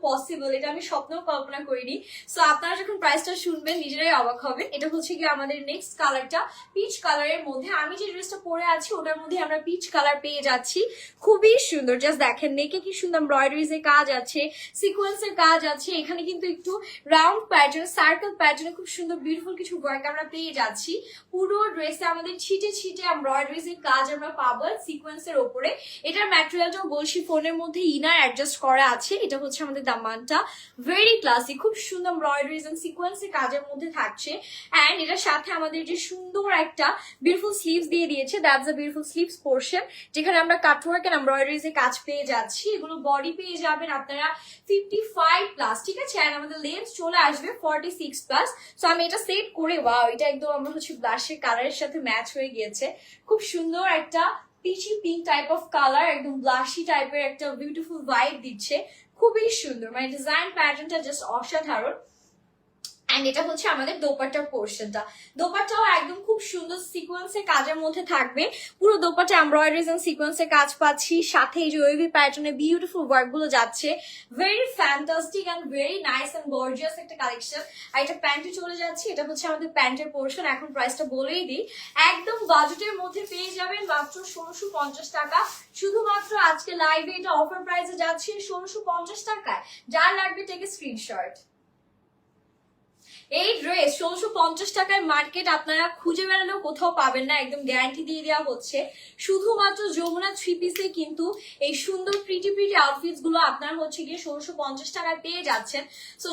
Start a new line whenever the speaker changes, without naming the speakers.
Possible, এটা আমি স্বপ্নেও কল্পনা করিনি। সো আপনারা যখন প্রাইসটা শুনবেন নিজেরাই অবাক হবেন। এটা হচ্ছে কি আমাদের নেক্সট কালারটা পিচ কালারের মধ্যে, আমি যে ড্রেসটা পরে আছি ওটার মধ্যে আমরা পিচ কালার পেয়ে যাচ্ছি। খুবই সুন্দর, জাস্ট দেখেন নেকে কি সুন্দর এমব্রয়ডারিজ এর কাজ আছে, সিকোয়েন্সের কাজ আছে, এখানে কিন্তু একটু রাউন্ড প্যাটার্ন সার্কেল প্যাটার্নে খুব সুন্দর বিউটিফুল কিছু ওয়ার্ক আমরা পেয়ে যাচ্ছি। পুরো ড্রেসে আমাদের ছিটে ছিটে এমব্রয়ডারিজ এর কাজ আমরা পাবো সিকোয়েন্সের ওপরে। এটার ম্যাটেরিয়ালটাও বলছি ফোনের মধ্যে ইনার অ্যাডজাস্ট করা আছে। এটা হচ্ছে আমাদের দামানটা, ভেরি ক্লাসিক, খুব সুন্দর এমব্রয়ডারিজ এন্ড সিকোয়েন্সের কাজের মধ্যে থাকছে। অ্যান্ড এটার সাথে আমাদের যে সুন্দর একটা বিউটিফুল স্লিভস দিয়ে দিয়েছে, that's a beautiful sleeves portion, যেখানে আমরা কাটওয়ার্ক এন্ড এমব্রয়ডারিজ এর কাজ পেয়ে যাচ্ছি। এগুলো বডি পেয়ে যাবেন আপনারা 55+, ঠিক আছে। অ্যান্ড আমাদের লেন্থ চলে আসবে 46+। সো আমি এটা সেট করে, ওয়াও, এটা একদম আমরা হচ্ছে ব্লাশের কালারের সাথে ম্যাচ হয়ে গিয়েছে। খুব সুন্দর একটা peachy pink type of colour, একদম ব্লাশি টাইপের একটা বিউটিফুল ভাইব দিচ্ছে। খুবই সুন্দর, মানে ডিজাইন প্যাটার্নটা জাস্ট অসাধারণ। এন্ড এটা হচ্ছে আমাদের দোপাট্টার পোর্শনটা, দোপাট্টাও একদম খুব সুন্দর সিকোয়েন্সের কাজের মধ্যে থাকবে। পুরো দোপাট্টা এমব্রয়ডারিজ এন্ড সিকোয়েন্সের কাজ পাচ্ছি, সাথে এই যে ওয়েভি প্যাটার্নে বিউটিফুল ওয়ার্ক গুলো যাচ্ছে। Very fantastic and very nice and gorgeous একটা কালেকশন। আর এটা প্যান্টে চলে যাচ্ছে, এটা হচ্ছে আমাদের প্যান্টের পোর্শন। এখন প্রাইসটা বলেই দিই, একদম বাজেটের মধ্যে পেয়ে যাবেন মাত্র 1650 টাকা। শুধুমাত্র আজকে লাইভে এটা অফার প্রাইসে যাচ্ছে 1650 টাকায়। যার লাগবে টেকে স্ক্রিনশট। এই ড্রেস 1650 টাকায় মার্কেট আপনারা খুঁজে বেড়ালেও কোথাও পাবেন না, একদম গ্যারান্টি দিয়ে দেওয়া হচ্ছে। শুধুমাত্র যমুনা 3 পিসে কিন্তু এই সুন্দর প্রিটি প্রিটি আউটফিটস গুলো আপনারা হচ্ছে গিয়ে 1650 টাকায় পেয়ে যাচ্ছেন। সো